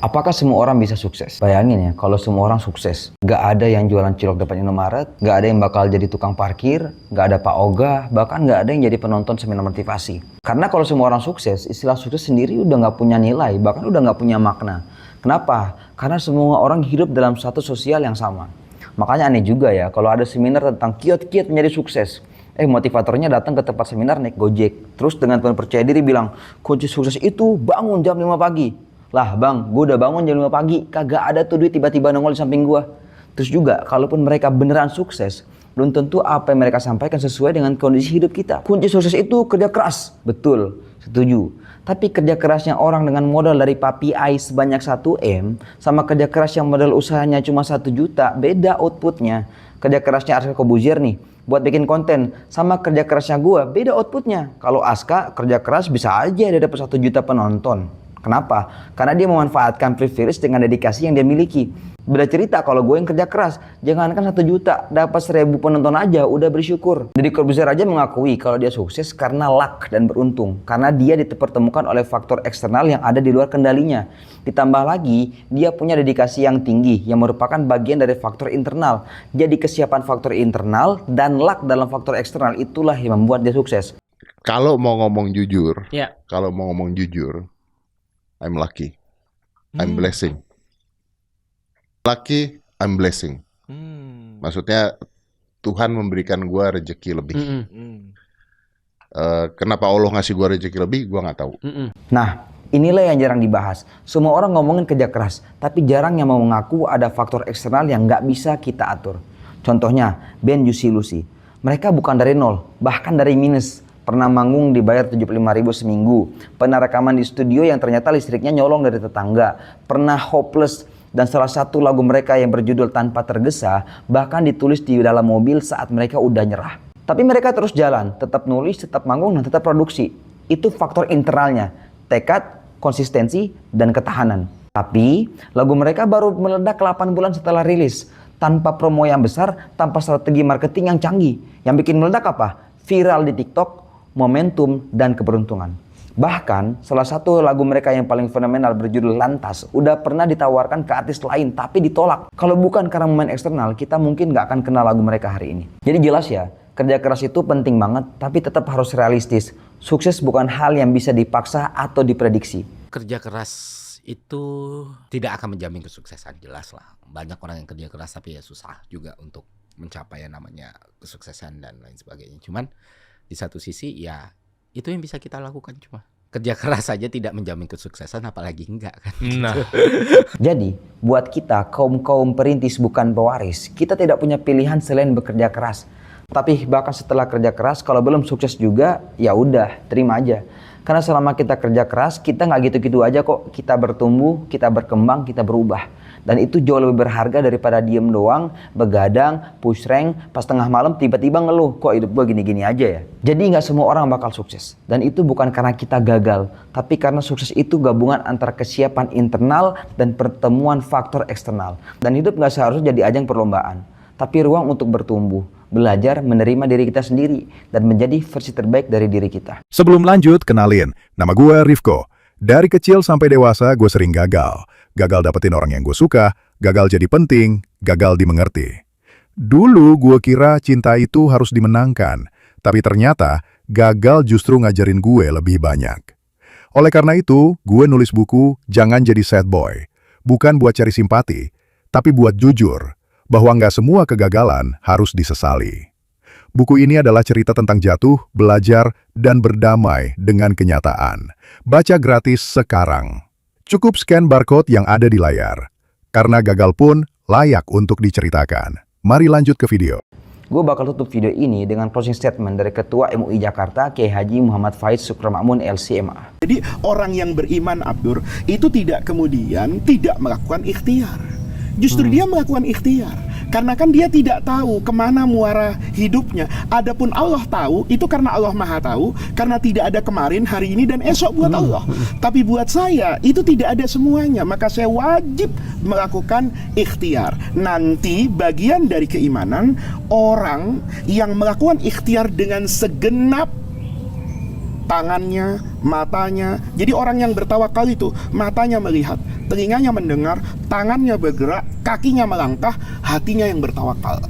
Apakah semua orang bisa sukses? Bayangin ya, kalau semua orang sukses, gak ada yang jualan cilok depan Indomaret, gak ada yang bakal jadi tukang parkir, gak ada Pak Oga, bahkan gak ada yang jadi penonton seminar motivasi. Karena kalau semua orang sukses, istilah sukses sendiri udah gak punya nilai, bahkan udah gak punya makna. Kenapa? Karena semua orang hidup dalam satu sosial yang sama. Makanya aneh juga ya, kalau ada seminar tentang kiat-kiat menjadi sukses. Motivatornya datang ke tempat seminar naik Gojek. Terus dengan penuh percaya diri bilang, kunci sukses itu bangun jam 5 pagi. Lah bang, gue udah bangun jam 5 pagi, kagak ada tuh duit tiba-tiba nongol di samping gue. Terus juga, kalaupun mereka beneran sukses, belum tentu apa yang mereka sampaikan sesuai dengan kondisi hidup kita. Kunci sukses itu kerja keras, betul, setuju. Tapi kerja kerasnya orang dengan modal dari Papi I sebanyak 1M, sama kerja keras yang modal usahanya cuma 1 juta, beda outputnya. Kerja kerasnya Aska Kobuzier nih, buat bikin konten, sama kerja kerasnya gue, beda outputnya. Kalau Aska kerja keras bisa aja dia dapat 1 juta penonton. Kenapa? Karena dia memanfaatkan privilege dengan dedikasi yang dia miliki. Beda cerita kalau gue yang kerja keras, jangankan 1 juta, dapat 1000 penonton aja udah bersyukur. Deddy Corbuzier aja mengakui kalau dia sukses karena luck dan beruntung. Karena dia dipertemukan oleh faktor eksternal yang ada di luar kendalinya. Ditambah lagi, dia punya dedikasi yang tinggi yang merupakan bagian dari faktor internal. Jadi kesiapan faktor internal dan luck dalam faktor eksternal itulah yang membuat dia sukses. Kalau mau ngomong jujur, Ya. I'm lucky. I'm blessing. Lucky, I'm blessing. Maksudnya Tuhan memberikan gua rezeki lebih. Kenapa Allah ngasih gua rezeki lebih, gua nggak tahu. Nah, inilah yang jarang dibahas. Semua orang ngomongin kerja keras, tapi jarang yang mau mengaku ada faktor eksternal yang nggak bisa kita atur. Contohnya, band Juicy Lucy. Mereka bukan dari nol, bahkan dari minus. Pernah manggung dibayar 75.000 seminggu. Pernah rekaman di studio yang ternyata listriknya nyolong dari tetangga. Pernah hopeless. Dan salah satu lagu mereka yang berjudul Tanpa Tergesa bahkan ditulis di dalam mobil saat mereka udah nyerah. Tapi mereka terus jalan, tetap nulis, tetap manggung, dan tetap produksi. Itu faktor internalnya. Tekad, konsistensi, dan ketahanan. Tapi lagu mereka baru meledak 8 bulan setelah rilis. Tanpa promo yang besar, tanpa strategi marketing yang canggih. Yang bikin meledak apa? Viral di TikTok, momentum, dan keberuntungan. Bahkan salah satu lagu mereka yang paling fenomenal berjudul Lantas udah pernah ditawarkan ke artis lain tapi ditolak. Kalau bukan karena momen eksternal, kita mungkin gak akan kenal lagu mereka hari ini. Jadi jelas ya, kerja keras itu penting banget tapi tetap harus realistis. Sukses bukan hal yang bisa dipaksa atau diprediksi. Kerja keras itu tidak akan menjamin kesuksesan, jelas lah. Banyak orang yang kerja keras tapi ya susah juga untuk mencapai yang namanya kesuksesan dan lain sebagainya. Cuman di satu sisi ya itu yang bisa kita lakukan, cuma kerja keras saja tidak menjamin kesuksesan apalagi enggak kan. Nah. Jadi buat kita kaum perintis bukan pewaris, kita tidak punya pilihan selain bekerja keras. Tapi bahkan setelah kerja keras kalau belum sukses juga ya udah terima aja. Karena selama kita kerja keras kita nggak gitu-gitu aja kok, kita bertumbuh, kita berkembang, kita berubah. Dan itu jauh lebih berharga daripada diem doang, begadang, push rank, pas tengah malam tiba-tiba ngeluh, kok hidup gue gini-gini aja ya. Jadi nggak semua orang bakal sukses. Dan itu bukan karena kita gagal, tapi karena sukses itu gabungan antara kesiapan internal dan pertemuan faktor eksternal. Dan hidup nggak seharusnya jadi ajang perlombaan, tapi ruang untuk bertumbuh, belajar, menerima diri kita sendiri, dan menjadi versi terbaik dari diri kita. Sebelum lanjut, kenalin, nama gue Rifko. Dari kecil sampai dewasa, gue sering gagal. Gagal dapetin orang yang gue suka, gagal jadi penting, gagal dimengerti. Dulu gue kira cinta itu harus dimenangkan, tapi ternyata gagal justru ngajarin gue lebih banyak. Oleh karena itu, gue nulis buku Jangan Jadi Sad Boy. Bukan buat cari simpati, tapi buat jujur, bahwa nggak semua kegagalan harus disesali. Buku ini adalah cerita tentang jatuh, belajar, dan berdamai dengan kenyataan. Baca gratis sekarang. Cukup scan barcode yang ada di layar. Karena gagal pun layak untuk diceritakan. Mari lanjut ke video. Gue bakal tutup video ini dengan closing statement dari Ketua MUI Jakarta, Kiai Haji Muhammad Faiz Syukromakmun LCMA. Jadi orang yang beriman, Abdur, itu tidak kemudian tidak melakukan ikhtiar. Justru dia melakukan ikhtiar. Karena kan dia tidak tahu kemana muara hidupnya. Adapun Allah tahu, itu karena Allah Maha tahu. Karena tidak ada kemarin, hari ini, dan esok buat Allah. Tapi buat saya, itu tidak ada semuanya. Maka saya wajib melakukan ikhtiar. Nanti bagian dari keimanan, orang yang melakukan ikhtiar dengan segenap tangannya, matanya. Jadi orang yang bertawakal itu matanya melihat, telinganya mendengar, tangannya bergerak, kakinya melangkah, hatinya yang bertawakal.